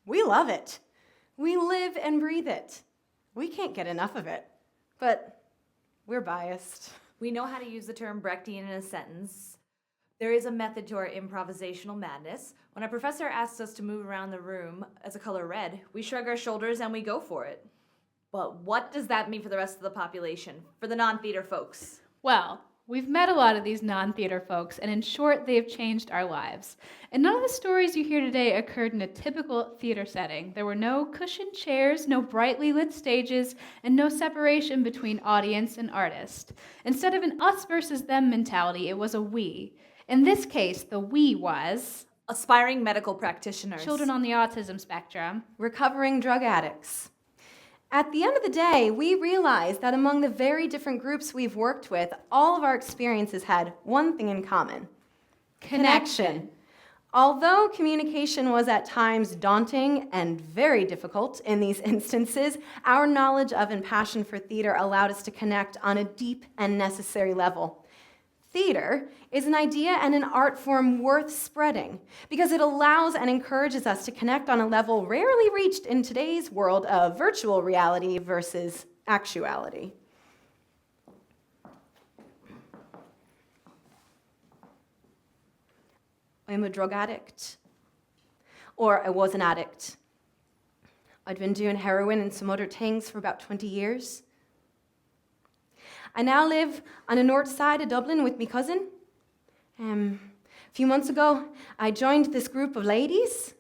We love it. We live and breathe it. We can't get enough of it, but we're biased. We know how to use the term Brechtian in a sentence. There is a method to our improvisational madness. When a professor asks us to move around the room as a color red, we shrug our shoulders and we go for it. But what does that mean for the rest of the population, for the non-theater folks? Well, we've met a lot of these non-theater folks, and in short, they've changed our lives. And none of the stories you hear today occurred in a typical theater setting. There were no cushioned chairs, no brightly lit stages, and no separation between audience and artist. Instead of an us versus them mentality, it was a we. In this case, the we was aspiring medical practitioners, children on the autism spectrum, recovering drug addicts. At the end of the day, we realized that among the very different groups we've worked with, all of our experiences had one thing in common: connection. Although communication was at times daunting and very difficult in these instances, our knowledge of and passion for theater allowed us to connect on a deep and necessary level. Theater is an idea and an art form worth spreading because it allows and encourages us to connect on a level rarely reached in today's world of virtual reality versus actuality. I'm a drug addict, or I was an addict. I'd been doing heroin and some other things for about 20 years. I now live on the north side of Dublin with my cousin. A few months ago, I joined this group of ladies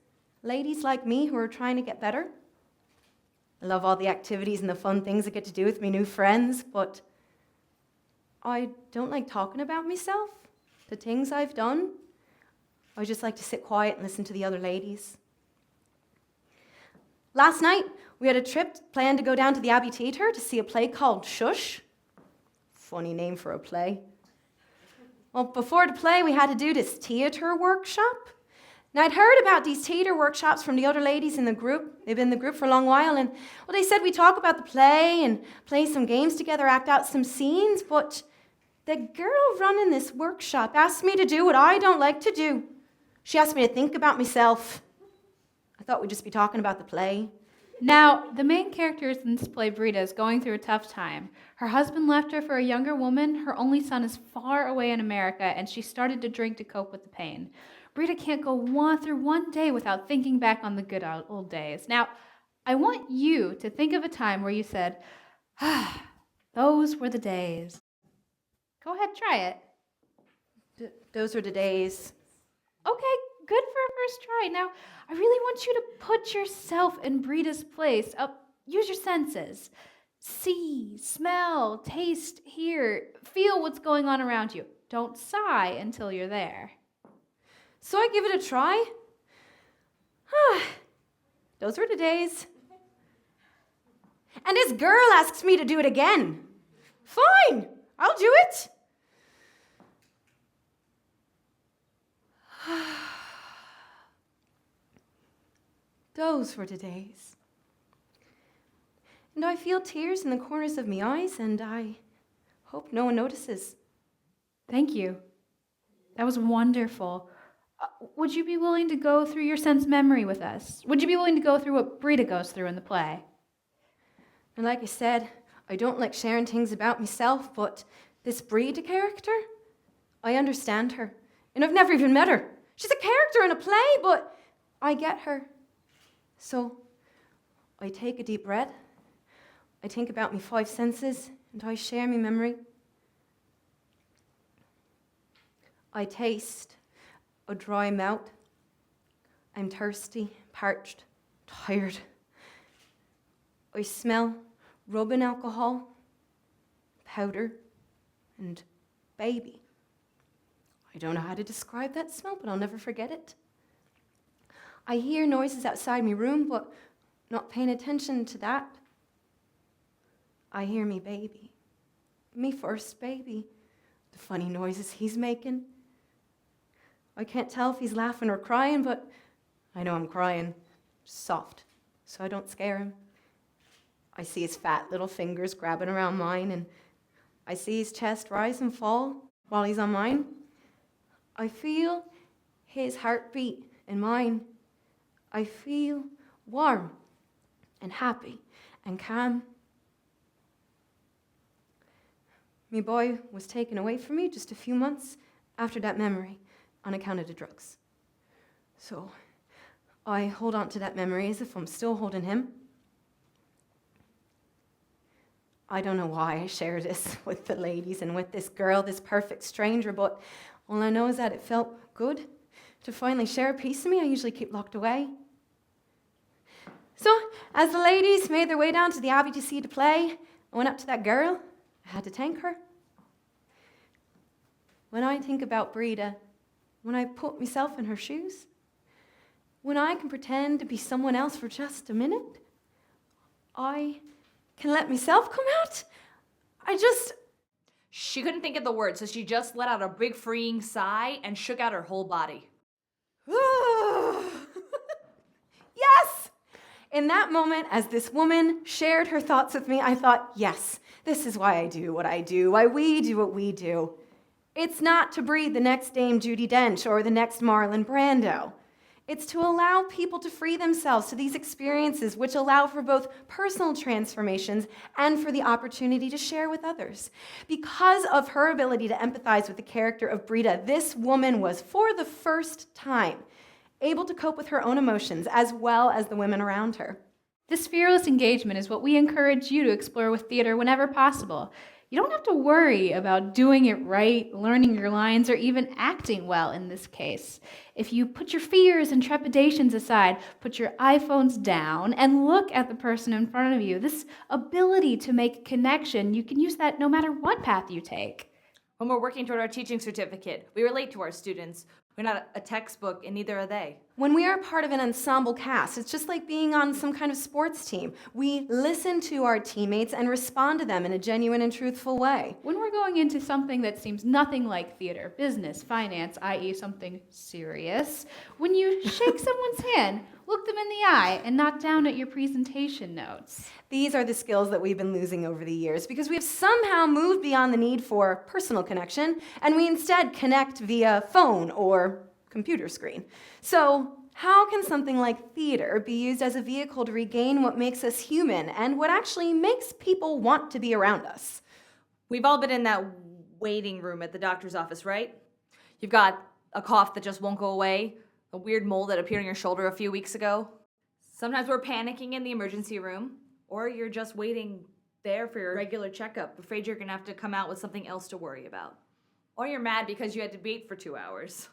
like me who are trying to get better. I love all the activities and the fun things I get to do with my new friends, but I don't like talking about myself, the things I've done. I just like to sit quiet and listen to the other ladies. Last night, we had a trip planned to go down to the Abbey Theatre to see a play called Shush. Funny name for a play. Well, before the play, we had to do this theatre workshop. Now, I'd heard about these theatre workshops from the other ladies in the group. They've been in the group for a long while, and well, they said we talk about the play and play some games together, act out some scenes, but the girl running this workshop asked me to do what I don't like to do. She asked me to think about myself. I thought we'd just be talking about the play. Now, the main character in this play, Brita, is going through a tough time. Her husband left her for a younger woman, her only son is far away in America, and she started to drink to cope with the pain. Brita can't go through one day without thinking back on the good old days. Now, I want you to think of a time where you said, those were the days. Go ahead, try it. Those were the days. Okay, good for a first try. Now, I really want you to put yourself in Brita's place. Use your senses. See, smell, taste, hear, feel what's going on around you. Don't sigh until you're there. So I give it a try. Those were the days. And this girl asks me to do it again. Fine, I'll do it. Those were the days. And I feel tears in the corners of my eyes, and I hope no one notices. Thank you. That was wonderful. Would you be willing to go through your sense memory with us? Would you be willing to go through what Brita goes through in the play? And like I said, I don't like sharing things about myself, but this Brita character, I understand her. And I've never even met her. She's a character in a play, but I get her. So I take a deep breath, I think about my 5 senses, and I share my memory. I taste a dry mouth. I'm thirsty, parched, tired. I smell rubbing alcohol, powder, and baby. I don't know how to describe that smell, but I'll never forget it. I hear noises outside my room, but not paying attention to that. I hear me baby, me first baby, the funny noises he's making. I can't tell if he's laughing or crying, but I know I'm crying, soft, so I don't scare him. I see his fat little fingers grabbing around mine, and I see his chest rise and fall while he's on mine. I feel his heartbeat in mine. I feel warm and happy and calm. Me boy was taken away from me just a few months after that memory on account of the drugs. So I hold on to that memory as if I'm still holding him. I don't know why I share this with the ladies and with this girl, this perfect stranger, but all I know is that it felt good to finally share a piece of me I usually keep locked away. So, as the ladies made their way down to the Abbey to see the play, I went up to that girl. I had to thank her. When I think about Breda, when I put myself in her shoes, when I can pretend to be someone else for just a minute, I can let myself come out. She couldn't think of the word, so she just let out a big freeing sigh and shook out her whole body. Yes! In that moment, as this woman shared her thoughts with me, I thought, yes, this is why I do what I do, why we do what we do. It's not to breed the next Dame Judi Dench or the next Marlon Brando. It's to allow people to free themselves to these experiences which allow for both personal transformations and for the opportunity to share with others. Because of her ability to empathize with the character of Breda, this woman was, for the first time, able to cope with her own emotions as well as the women around her. This fearless engagement is what we encourage you to explore with theater whenever possible. You don't have to worry about doing it right, learning your lines, or even acting well in this case. If you put your fears and trepidations aside, put your iPhones down, and look at the person in front of you, this ability to make a connection, you can use that no matter what path you take. When we're working toward our teaching certificate, we relate to our students. We're not a textbook, and neither are they. When we are part of an ensemble cast, it's just like being on some kind of sports team. We listen to our teammates and respond to them in a genuine and truthful way. When we're going into something that seems nothing like theater, business, finance, i.e. something serious, when you shake someone's hand, look them in the eye and not down at your presentation notes. These are the skills that we've been losing over the years because we have somehow moved beyond the need for personal connection and we instead connect via phone or computer screen. So how can something like theater be used as a vehicle to regain what makes us human and what actually makes people want to be around us? We've all been in that waiting room at the doctor's office, right? You've got a cough that just won't go away, a weird mole that appeared on your shoulder a few weeks ago. Sometimes we're panicking in the emergency room, or you're just waiting there for your regular checkup, afraid you're gonna have to come out with something else to worry about. Or you're mad because you had to wait for 2 hours.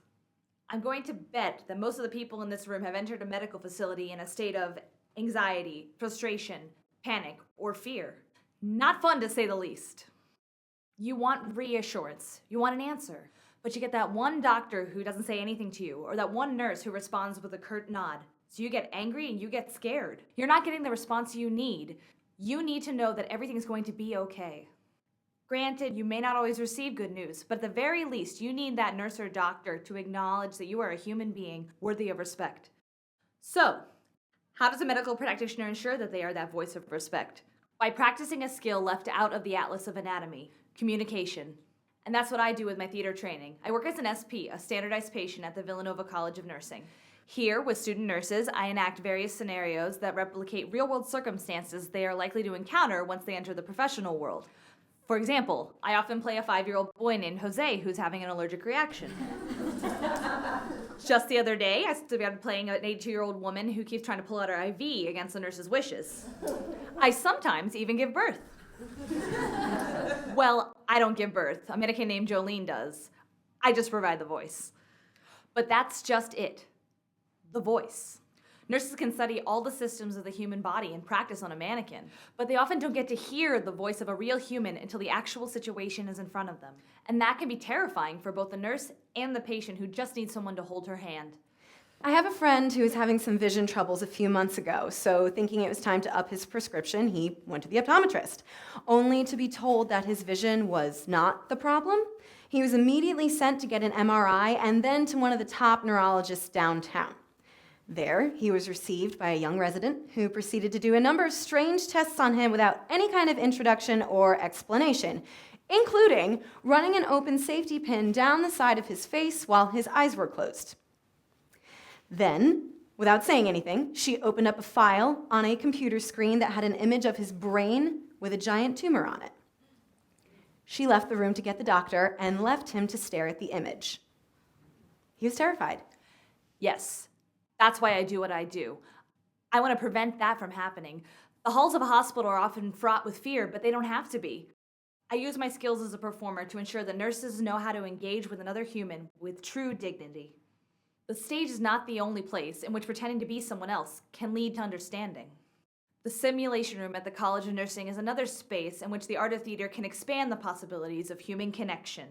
I'm going to bet that most of the people in this room have entered a medical facility in a state of anxiety, frustration, panic, or fear. Not fun to say the least. You want reassurance, you want an answer, but you get that one doctor who doesn't say anything to you, or that one nurse who responds with a curt nod. So you get angry and you get scared. You're not getting the response you need. You need to know that everything's going to be okay. Granted, you may not always receive good news, but at the very least, you need that nurse or doctor to acknowledge that you are a human being worthy of respect. So, how does a medical practitioner ensure that they are that voice of respect? By practicing a skill left out of the Atlas of Anatomy, communication. And that's what I do with my theater training. I work as an SP, a standardized patient at the Villanova College of Nursing. Here, with student nurses, I enact various scenarios that replicate real-world circumstances they are likely to encounter once they enter the professional world. For example, I often play a 5-year-old boy named Jose who's having an allergic reaction. Just the other day, I started playing an 82-year-old woman who keeps trying to pull out her IV against the nurse's wishes. I sometimes even give birth. Well, I don't give birth. A mannequin named Jolene does. I just provide the voice. But that's just it. The voice. Nurses can study all the systems of the human body and practice on a mannequin, but they often don't get to hear the voice of a real human until the actual situation is in front of them. And that can be terrifying for both the nurse and the patient who just needs someone to hold her hand. I have a friend who was having some vision troubles a few months ago, so thinking it was time to up his prescription, he went to the optometrist, only to be told that his vision was not the problem. He was immediately sent to get an MRI and then to one of the top neurologists downtown. There, he was received by a young resident who proceeded to do a number of strange tests on him without any kind of introduction or explanation, including running an open safety pin down the side of his face while his eyes were closed. Then, Without saying anything, she opened up a file on a computer screen that had an image of his brain with a giant tumor on it. She left the room to get the doctor and left him to stare at the image. He was terrified. Yes, that's why I do what I do. I want to prevent that from happening. The halls of a hospital are often fraught with fear, but they don't have to be. I use my skills as a performer to ensure that nurses know how to engage with another human with true dignity. The stage is not the only place in which pretending to be someone else can lead to understanding. The simulation room at the College of Nursing is another space in which the art of theater can expand the possibilities of human connection.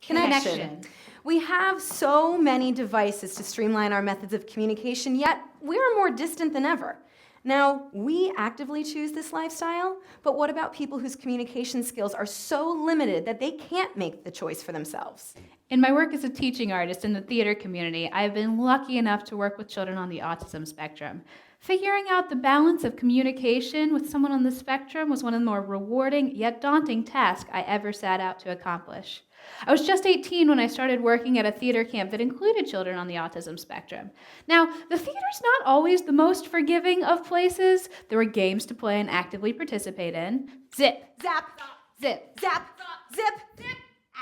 Connection. We have so many devices to streamline our methods of communication, yet we are more distant than ever. Now, we actively choose this lifestyle, but what about people whose communication skills are so limited that they can't make the choice for themselves? In my work as a teaching artist in the theater community, I have been lucky enough to work with children on the autism spectrum. Figuring out the balance of communication with someone on the spectrum was one of the more rewarding yet daunting tasks I ever set out to accomplish. I was just 18 when I started working at a theater camp that included children on the autism spectrum. Now, the theater's not always the most forgiving of places. There were games to play and actively participate in. Zip, Zap, zip, zap, zip, zip,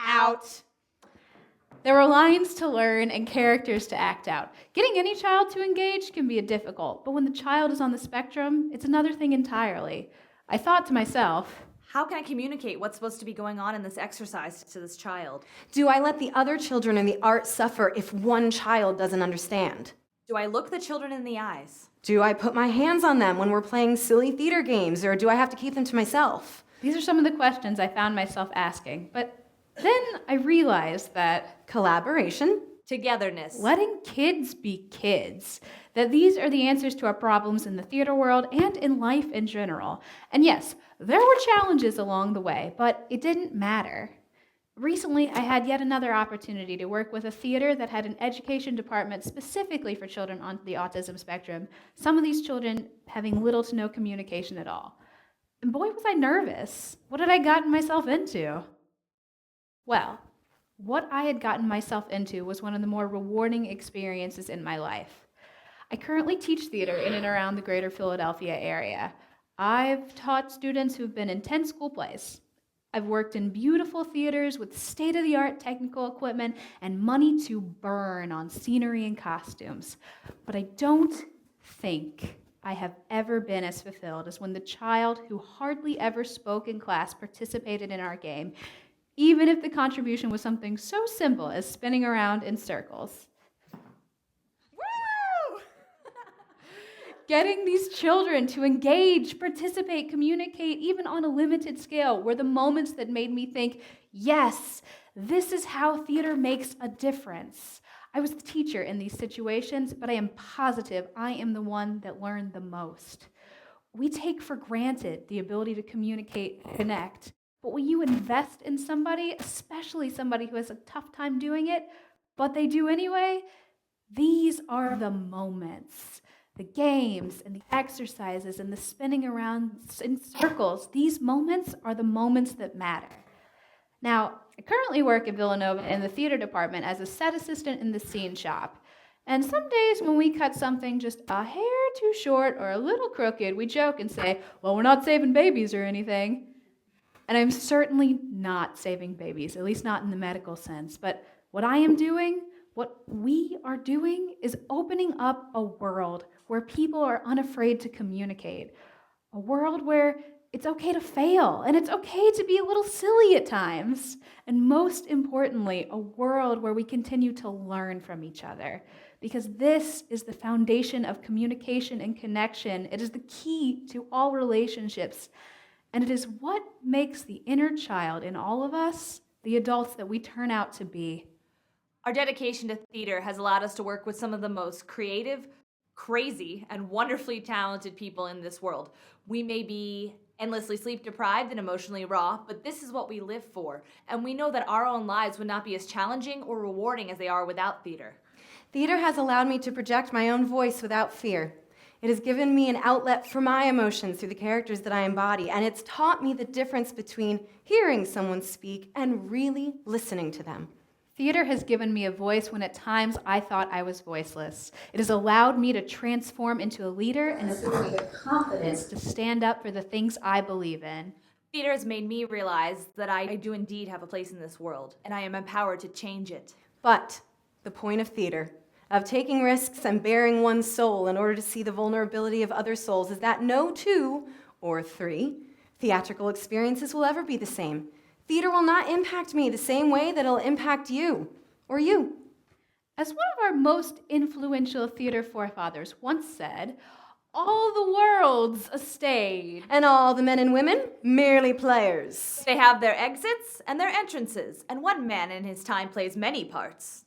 out. There were lines to learn and characters to act out. Getting any child to engage can be difficult, but when the child is on the spectrum, it's another thing entirely. I thought to myself, How can I communicate what's supposed to be going on in this exercise to this child? Do I let the other children in the art suffer if one child doesn't understand? Do I look the children in the eyes? Do I put my hands on them when we're playing silly theater games, or do I have to keep them to myself? these are some of the questions I found myself asking, but then I realized that Collaboration. Togetherness. letting kids be kids, that these are the answers to our problems in the theater world and in life in general. And yes, there were challenges along the way, but it didn't matter. Recently, I had yet another opportunity to work with a theater that had an education department specifically for children on the autism spectrum, some of these children having little to no communication at all. And boy, was I nervous. What had I gotten myself into? Well, what I had gotten myself into was one of the more rewarding experiences in my life. I currently teach theater in and around the greater Philadelphia area. I've taught students who've been in 10 school plays. I've worked in beautiful theaters with state-of-the-art technical equipment and money to burn on scenery and costumes. But I don't think I have ever been as fulfilled as when the child who hardly ever spoke in class participated in our game, even if the contribution was something so simple as spinning around in circles. Woo! Getting these children to engage, participate, communicate, even on a limited scale, were the moments that made me think, yes, this is how theater makes a difference. I was the teacher in these situations, but I am positive I am the one that learned the most. We take for granted the ability to communicate and connect, but when you invest in somebody, especially somebody who has a tough time doing it, but they do anyway, these are the moments. The games and the exercises and the spinning around in circles, these moments are the moments that matter. Now, I currently work at Villanova in the theater department as a set assistant in the scene shop. And some days when we cut something just a hair too short or a little crooked, we joke and say, well, we're not saving babies or anything. And I'm certainly not saving babies, at least not in the medical sense. But what I am doing, what we are doing, is opening up a world where people are unafraid to communicate. A world where it's okay to fail, and it's okay to be a little silly at times. And most importantly, a world where we continue to learn from each other. Because this is the foundation of communication and connection. It is the key to all relationships. And it is what makes the inner child in all of us the adults that we turn out to be. Our dedication to theater has allowed us to work with some of the most creative, crazy, and wonderfully talented people in this world. We may be endlessly sleep-deprived and emotionally raw, but this is what we live for. And we know that our own lives would not be as challenging or rewarding as they are without theater. Theater has allowed me to project my own voice without fear. It has given me an outlet for my emotions through the characters that I embody, and it's taught me the difference between hearing someone speak and really listening to them. Theater has given me a voice when at times I thought I was voiceless. It has allowed me to transform into a leader and has given me the confidence to stand up for the things I believe in. Theater has made me realize that I do indeed have a place in this world, and I am empowered to change it. But the point of theater, of taking risks and bearing one's soul in order to see the vulnerability of other souls, is that no 2 or 3 theatrical experiences will ever be the same. Theater will not impact me the same way that it'll impact you or you. As one of our most influential theater forefathers once said, all the world's a stage. And all the men and women, merely players. They have their exits and their entrances, and one man in his time plays many parts.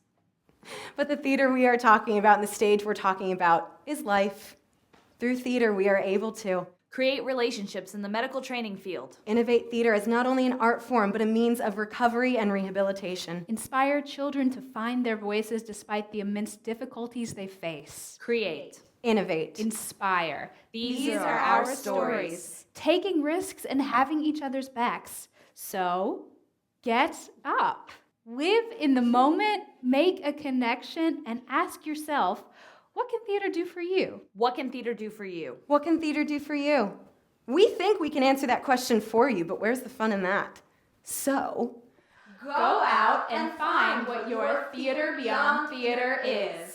But the theater we are talking about and the stage we're talking about is life. Through theater, we are able to create relationships in the medical training field, innovate theater as not only an art form, but a means of recovery and rehabilitation, inspire children to find their voices despite the immense difficulties they face, create, innovate, inspire. These are our stories. Taking risks and having each other's backs. So, get up. Live in the moment, make a connection, and ask yourself, what can theater do for you? What can theater do for you? What can theater do for you? We think we can answer that question for you, but where's the fun in that? So, go out and find what your theater beyond theater is.